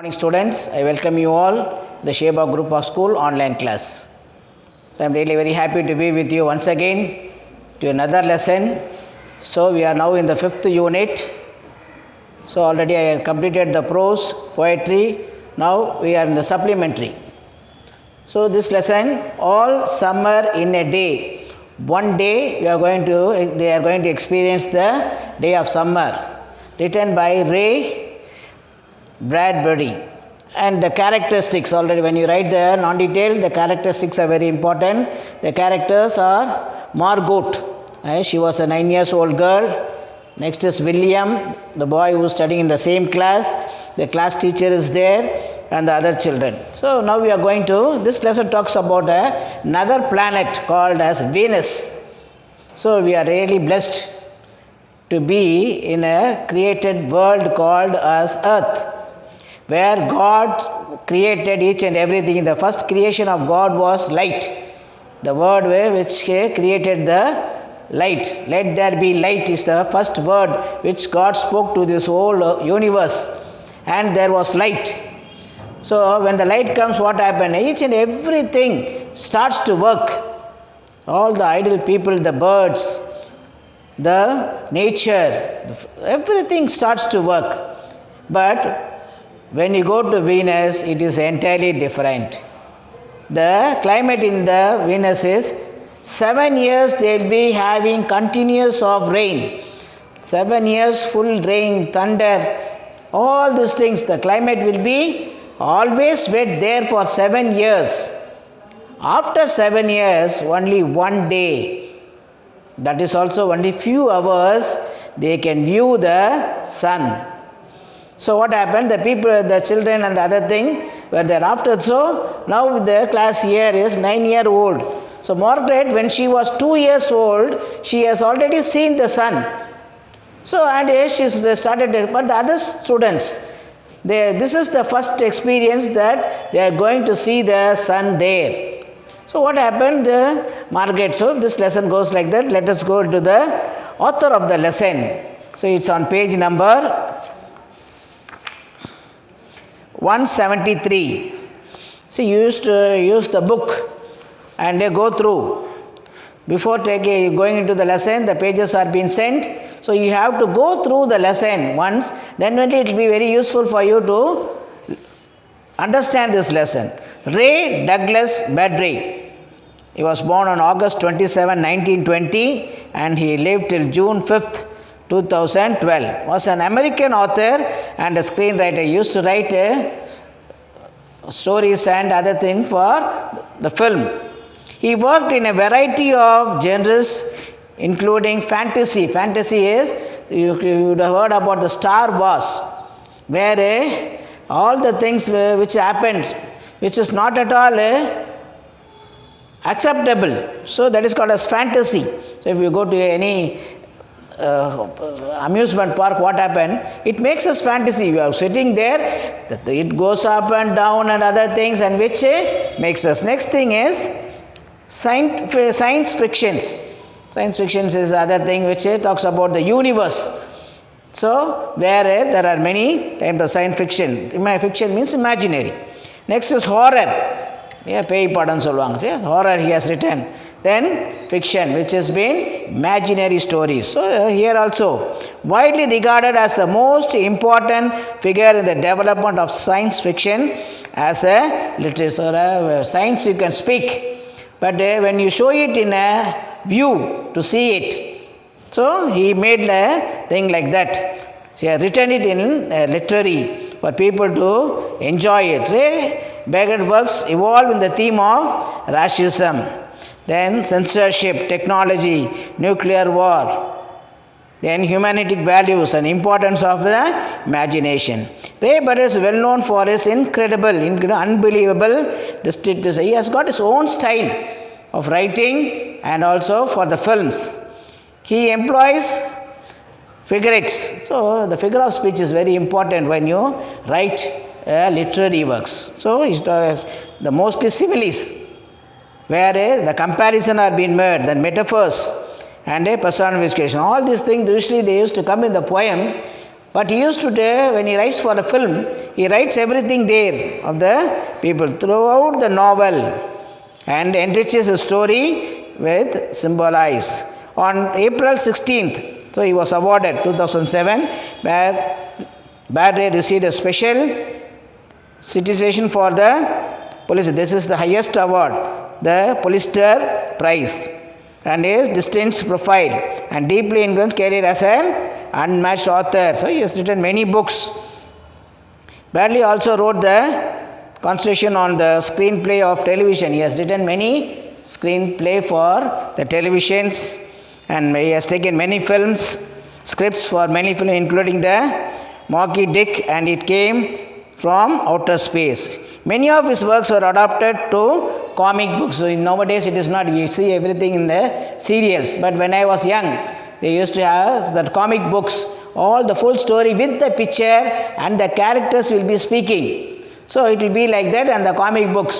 Morning students, I welcome you all the Sheba Group of School online class. I am really very happy to be with you once again to another lesson. So we are now in the 5th unit. So already I have completed the prose, poetry. Now we are in the supplementary. So this lesson, all summer in a day. One day they are going to experience the day of summer. Written by Ray Bradbury. And the characteristics, already when you write the non-detailed, the characteristics are very important. The characters are Margot, she was a 9 years old girl. Next is William, the boy who is studying in the same class. The class teacher is there and the other children. So now we are going to, this lesson talks about another planet called as Venus. So we are really blessed to be in a created world called as Earth, where God created each and everything. The first creation of God was light. The word which created the light. Let there be light is the first word which God spoke to this whole universe. And there was light. So when the light comes, what happened? Each and everything starts to work. All the idle people, the birds, the nature, everything starts to work. But when you go to Venus, it is entirely different. The climate in the Venus is 7 years they will be having continuous of rain. 7 years full rain, thunder, all these things. The climate will be always wet there for 7 years. After 7 years, only one day, that is also only few hours, they can view the sun. So what happened? The people, the children and the other thing were thereafter. So now the class year is 9-year-old. So Margaret, when she was 2 years old, she has already seen the sun. So and she started, but the other students, this is the first experience that they are going to see the sun there. So what happened? Margaret, so this lesson goes like that. Let us go to the author of the lesson. So it's on page number 173. So you used to use the book and they go through. Before going into the lesson, the pages are being sent. So you have to go through the lesson once. Then only it will be very useful for you to understand this lesson. Ray Douglas Bradbury. He was born on August 27, 1920 and he lived till June 5th, 2012. Was an American author and a screenwriter. He used to write stories and other things for the film. He worked in a variety of genres including fantasy. Fantasy is, you would have heard about the Star Wars, where all the things which happened, which is not at all acceptable. So that is called as fantasy. So if you go to any amusement park, what happened? It makes us fantasy. You are sitting there, it goes up and down and other things, and which makes us. Next thing is science fictions. Science fictions is other thing which talks about the universe. So where there are many types of science fiction. Fiction means imaginary. Next is horror. Pei padan solvanga. Horror he has written. Then fiction, which has been imaginary stories. So here also, widely regarded as the most important figure in the development of science fiction as a literature. Science you can speak, but when you show it in a view to see it, so he made a thing like that. He has written it in literary for people to enjoy it. Ray Bradbury works evolve in the theme of racism. Then censorship, technology, nuclear war, then humanistic values and importance of the imagination. Ray Bradbury is well known for his incredible, unbelievable distinctiveness. He has got his own style of writing and also for the films. He employs figurates. So the figure of speech is very important when you write literary works. So he has the mostly similes, where the comparison are being made, then metaphors and a personification. All these things usually they used to come in the poem, but he used to, when he writes for a film, he writes everything there of the people throughout the novel and enriches his story with symbolize. On April 16th, so he was awarded 2007, where Badre received a special citation for the police. This is the highest award, the Pulitzer Prize, and his distinct profile and deeply influenced career as an unmatched author. So he has written many books. Bradley also wrote the Constitution on the screenplay of television. He has written many screenplay for the televisions, and he has taken many films, scripts for many films, including the Moby Dick, and it came from outer space. Many of his works were adapted to comic books. So nowadays it is not, we see everything in the serials. But when I was young, they used to have the comic books, all the full story with the picture, and the characters will be speaking. So it will be like that, and the comic books.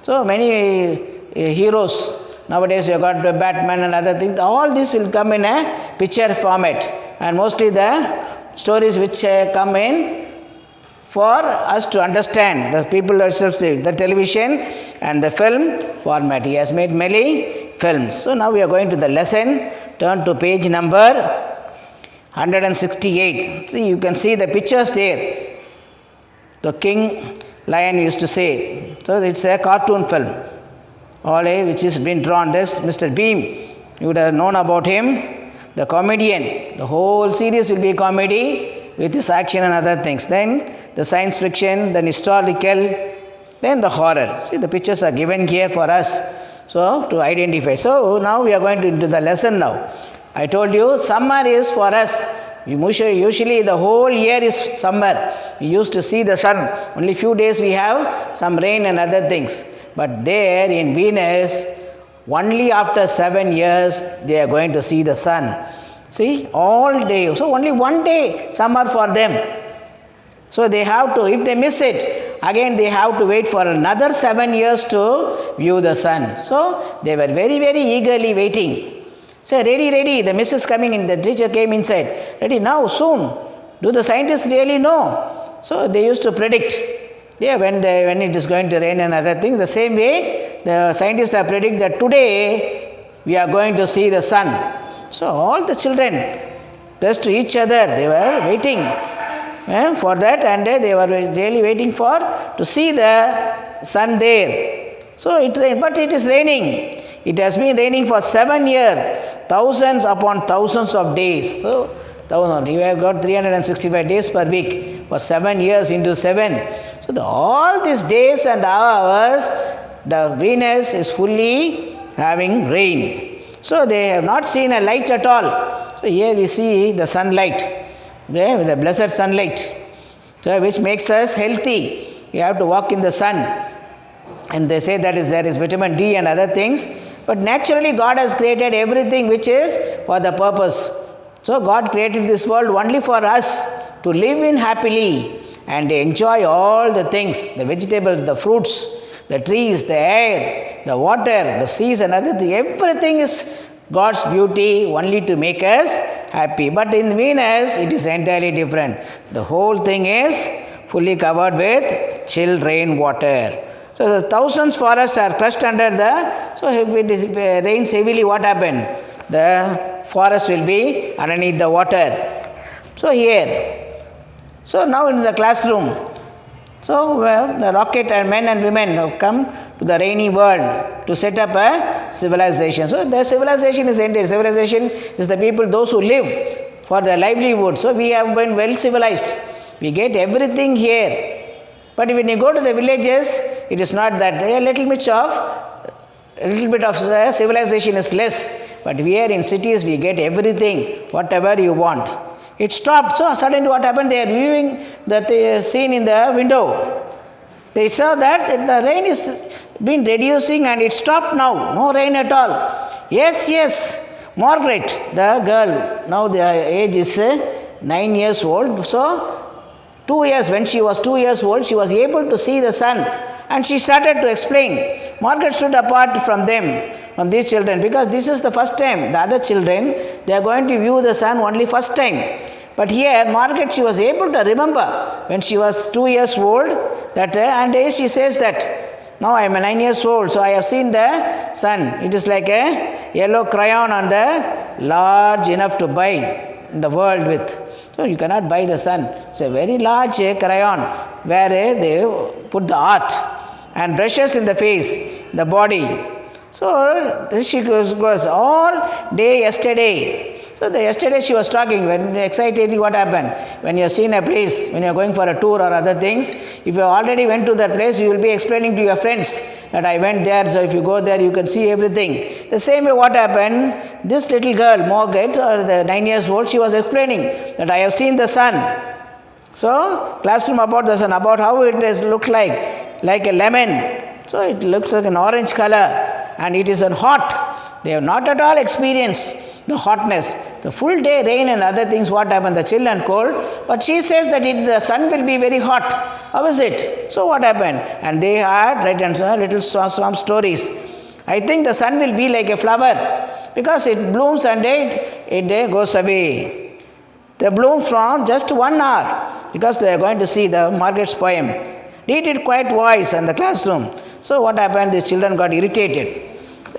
So many heroes. Nowadays you have got the Batman and other things. All this will come in a picture format. And mostly the stories which come in for us to understand, the people the television and the film format. He has made many films. So now we are going to the lesson. Turn to page number 168. See, you can see the pictures there. The king lion used to say. So it's a cartoon film, all which is been drawn. This Mr. Beam, you would have known about him, the comedian. The whole series will be comedy with his action and other things. Then the science fiction, then historical, then the horror. See, the pictures are given here for us, so to identify. So now we are going to into the lesson now. I told you summer is for us. Usually the whole year is summer. We used to see the sun. Only few days we have some rain and other things. But there in Venus, only after 7 years they are going to see the sun. See, all day. So only one day summer for them. So they have to, if they miss it, again they have to wait for another 7 years to view the sun. So they were very, very eagerly waiting. So ready, the miss is coming in. The teacher came inside. Ready, now, soon. Do the scientists really know? So they used to predict. Yeah, when it is going to rain and other things. The same way, the scientists have predicted that today we are going to see the sun. So all the children, just to each other, they were waiting for that, and they were really waiting for to see the sun there. So it rained, but it is raining. It has been raining for 7 years, thousands upon thousands of days. So you have got 365 days per week for 7 years into 7. So all these days and hours, the Venus is fully having rain. So they have not seen a light at all. So here we see the sunlight, with the blessed sunlight, so which makes us healthy. You have to walk in the sun, and they say that there is vitamin D and other things. But naturally God has created everything which is for the purpose. So God created this world only for us to live in happily and enjoy all the things, the vegetables, the fruits, the trees, the air, the water, the seas and other things. Everything is God's beauty only to make us happy. But in Venus, it is entirely different. The whole thing is fully covered with chill rain water. So the thousands forests are crushed under the, so if it rains heavily, what happened? The forest will be underneath the water. So here, so now in the classroom, so the rocket and men and women have come to the rainy world to set up a civilization. So the civilization is ended. Civilization is the people, those who live for their livelihood. So we have been well civilized. We get everything here. But when you go to the villages, it is not that. A little bit of civilization is less. But here in cities, we get everything, whatever you want. It stopped. So suddenly what happened? They are viewing the scene in the window. They saw that the rain is been reducing and it stopped now. No rain at all. Yes. Margaret, the girl, now the age is 9 years old. So 2 years, when she was 2 years old, she was able to see the sun. And she started to explain. Margaret stood apart from them, from these children, because this is the first time. The other children, they are going to view the sun only first time. But here, Margaret, she was able to remember when she was 2 years old, that and she says that, now I am 9 years old, so I have seen the sun. It is like a yellow crayon on the large enough to buy in the world with. So you cannot buy the sun. It's a very large crayon where they put the art and brushes in the face, the body. So she goes all day yesterday. So yesterday she was talking, when excited, what happened? When you have seen a place, when you are going for a tour or other things, if you already went to that place, you will be explaining to your friends that I went there, so if you go there, you can see everything. The same way what happened, this little girl, Margaret, or the 9 years old, she was explaining that I have seen the sun. So, classroom about the sun, about how it does look like a lemon. So, it looks like an orange color and it is hot. They have not at all experienced the hotness. The full day rain and other things, what happened? The chill and cold. But she says that the sun will be very hot. How is it? So what happened? And they had written little some stories. I think the sun will be like a flower because it blooms and it goes away. They bloom from just 1 hour because they are going to see the Margaret's poem. Read it quiet voice in the classroom. So what happened? The children got irritated.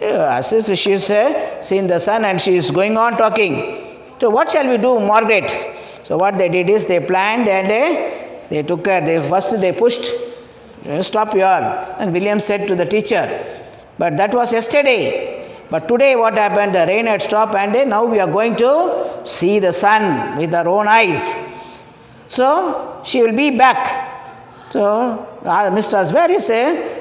As if she is seeing the sun and she is going on talking. So what shall we do, Margaret? So what they did is they planned and they took her. First they pushed, stop your. And William said to the teacher, but that was yesterday. But today what happened? The rain had stopped and now we are going to see the sun with our own eyes. So she will be back. So Mr. asked, where is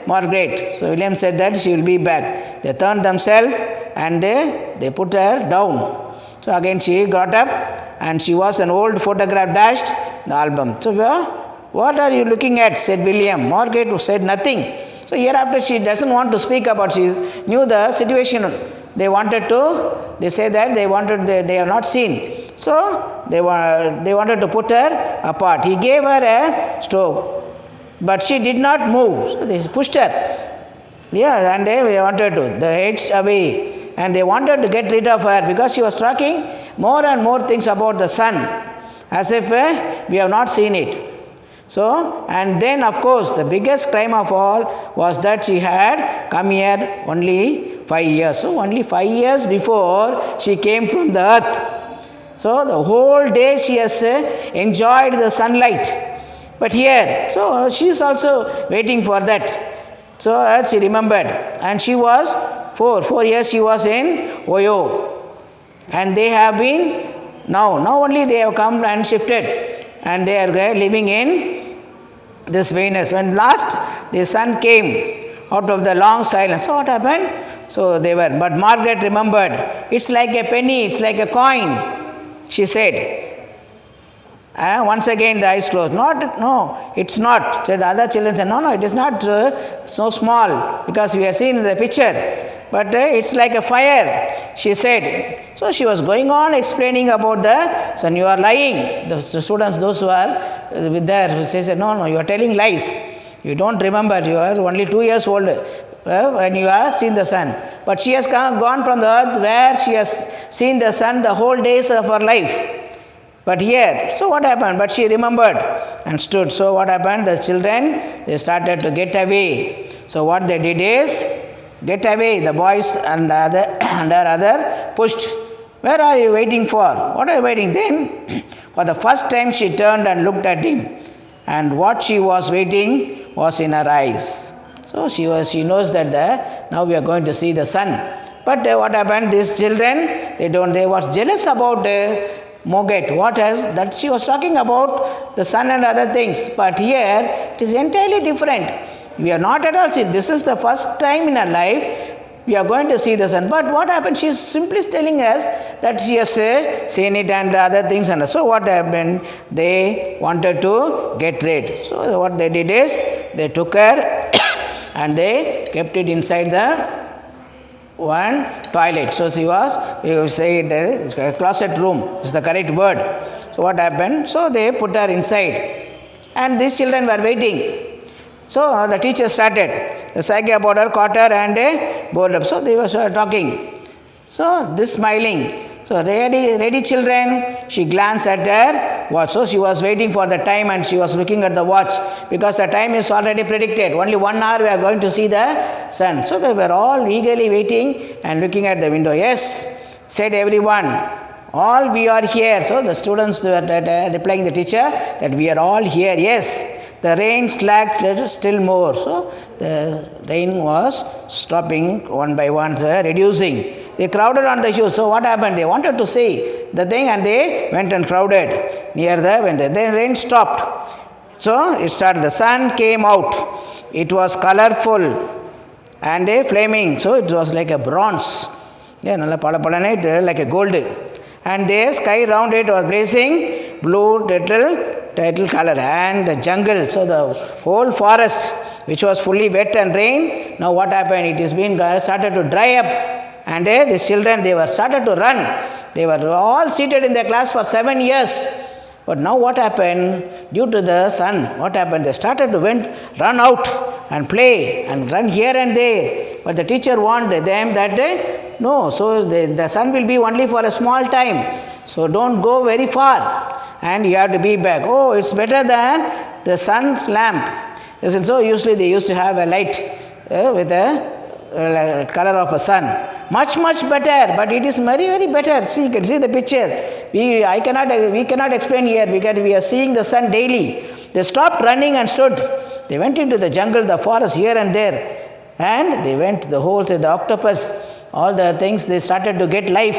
Margaret? So William said that she will be back. They turned themselves and they put her down. So again she got up and she was an old photograph dashed the album. So what are you looking at? Said William. Margaret said nothing. So hereafter she doesn't want to speak about. She knew the situation. They say that they have not seen. So they wanted to put her apart. He gave her a stove. But she did not move. So they pushed her. Yeah, and they wanted to. They edged away. And they wanted to get rid of her because she was talking more and more things about the sun. As if we have not seen it. So, and then of course the biggest crime of all was that she had come here only 5 years. So only 5 years before she came from the earth. So the whole day she has enjoyed the sunlight. But here, so she is also waiting for that. So she remembered. And she was 4 years she was in Oyo. And they have been, now only they have come and shifted. And they are living in this Venus. When last the sun came out of the long silence, so what happened? So they were, but Margaret remembered. It's like a penny, it's like a coin, she said. Once again the eyes closed. No, it's not. So the other children said, no, it is not so small because we have seen in the picture. But it's like a fire, she said. So she was going on explaining about the sun. You are lying. The students, those who are with her, said, no, you are telling lies. You don't remember. You are only 2 years old when you have seen the sun. But she has gone from the earth where she has seen the sun the whole days of her life. But here, so what happened? But she remembered and stood. So what happened? The children, they started to get away. So what they did is, get away. The boys and other pushed. Where are you waiting for? What are you waiting? Then, for the first time she turned and looked at him. And what she was waiting was in her eyes. So she knows that now we are going to see the sun. But what happened? These children, they were jealous about Margaret. That she was talking about the sun and other things. But here, it is entirely different. We are not at all seen. This is the first time in her life we are going to see the sun. But what happened? She is simply telling us that she has seen it and the other things. And so what happened? They wanted to get rid. So what they did is, they took her and they kept it inside the one toilet. So she was, we will say the closet room is the correct word. So what happened? So they put her inside. And these children were waiting. So the teacher started. The psyche boarder caught her and bored up. So they were talking. So this smiling. So So ready children, she glanced at her watch. So she was waiting for the time and she was looking at the watch because the time is already predicted. Only 1 hour we are going to see the sun. So they were all eagerly waiting and looking at the window. Yes, said everyone. All we are here. So the students were replying the teacher that we are all here. Yes. The rain slacked still more. So the rain was stopping one by one, reducing. They crowded on the shoes. So what happened? They wanted to see the thing and they went and crowded near the window. Then rain stopped. So it started. The sun came out. It was colorful and flaming. So it was like a bronze. Yeah, like a gold. And the sky round it was blazing blue title color, and the jungle, so the whole forest which was fully wet and rain, now what happened? It is been started to dry up, and these children, they were started to run. They were all seated in their class for 7 years. But now what happened? Due to the sun, what happened? They started to run out and play and run here and there. But the teacher warned them that no, so the sun will be only for a small time. So don't go very far and you have to be back. Oh, it's better than the sun's lamp. Isn't so? Usually they used to have a light with a color of a sun. Much better, but it is very better. See, you can see the picture. We cannot explain here because we are seeing the sun daily. They stopped running and stood. They went into the jungle, the forest here and there, and they went the whole, the octopus, all the things, they started to get life.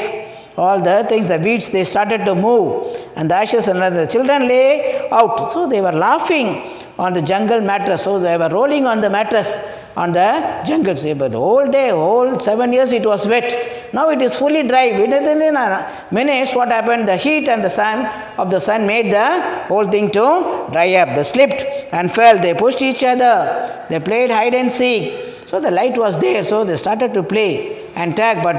All the things, the weeds, they started to move, and the ashes and the children lay out. So they were laughing on the jungle mattress. So they were rolling on the mattress on the jungle. But the whole day, whole 7 years it was wet. Now it is fully dry. Within minutes, what happened? The heat and the sun made the whole thing to dry up. They slipped and fell. They pushed each other. They played hide and seek. So the light was there. So they started to play and tag, but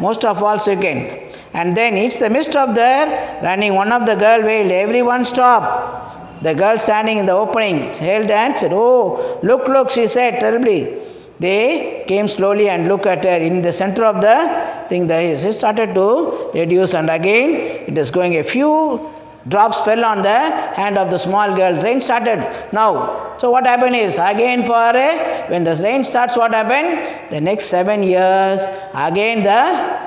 most of all second. And then it's the midst of the running. One of the girl wailed, everyone stop. The girl standing in the opening held and said, oh, look, she said terribly. They came slowly and looked at her. In the center of the thing, the heat started to reduce, and again it is going. A few drops fell on the hand of the small girl. Rain started now. So what happened is, again when the rain starts, what happened? The next 7 years, again the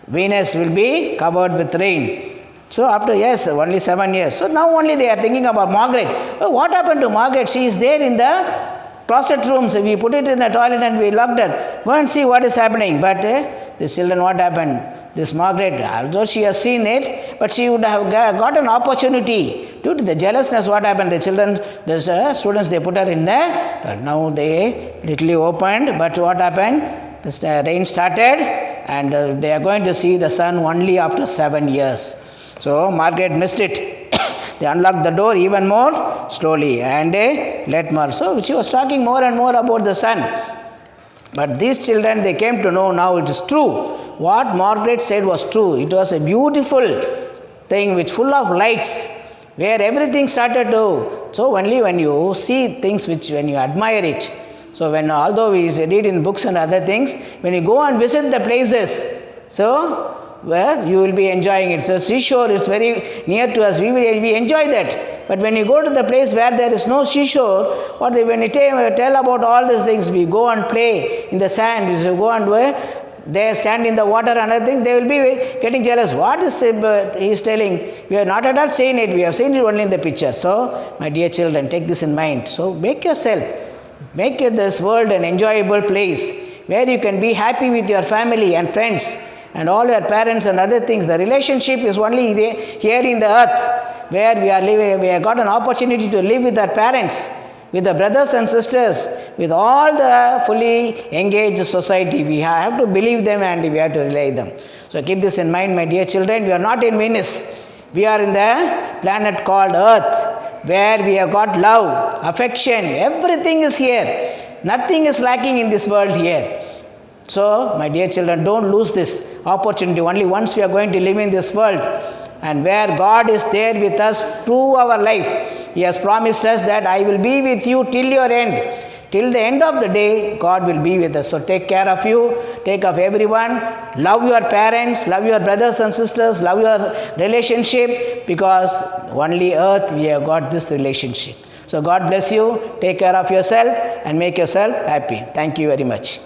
Venus will be covered with rain. So after, yes, only 7 years. So now only they are thinking about Margaret. Oh, what happened to Margaret? She is there in the closet rooms. We put it in the toilet and we locked her. Go and see what is happening. But the children, what happened? This Margaret, although she has seen it, but she would have got an opportunity. Due to the jealousness, what happened? The children, the students, they put her in there. But now they literally opened. But what happened? The rain started, and they are going to see the sun only after 7 years. So Margaret missed it. They unlocked the door even more slowly and let more. So she was talking more and more about the sun. But these children, they came to know now it is true. What Margaret said was true. It was a beautiful thing which full of lights, where everything started to. So only when you see things when you admire it. So although we read in books and other things, when you go and visit the places, so where you will be enjoying it. So seashore is very near to us. We enjoy that. But when you go to the place where there is no seashore, when you tell about all these things, we go and play in the sand. We go and they stand in the water and other things, they will be getting jealous. What is he is telling? We have not at all seen it. We have seen it only in the picture. So, my dear children, take this in mind. So, make this world an enjoyable place where you can be happy with your family and friends and all your parents and other things. The relationship is only here in the earth, where we are living. We have got an opportunity to live with our parents, with the brothers and sisters, with all the fully engaged society. We have to believe them and we have to rely them. So keep this in mind, my dear children. We are not in Venus. We are in the planet called Earth, where we have got love, affection, everything is here. Nothing is lacking in this world here. So, my dear children, don't lose this opportunity. Only once we are going to live in this world, and where God is there with us through our life. He has promised us that I will be with you till your end. till the end of the day, God will be with us. So take care of you, take care of everyone, love your parents, love your brothers and sisters, love your relationship, because only earth we have got this relationship. So God bless you, take care of yourself and make yourself happy. Thank you very much.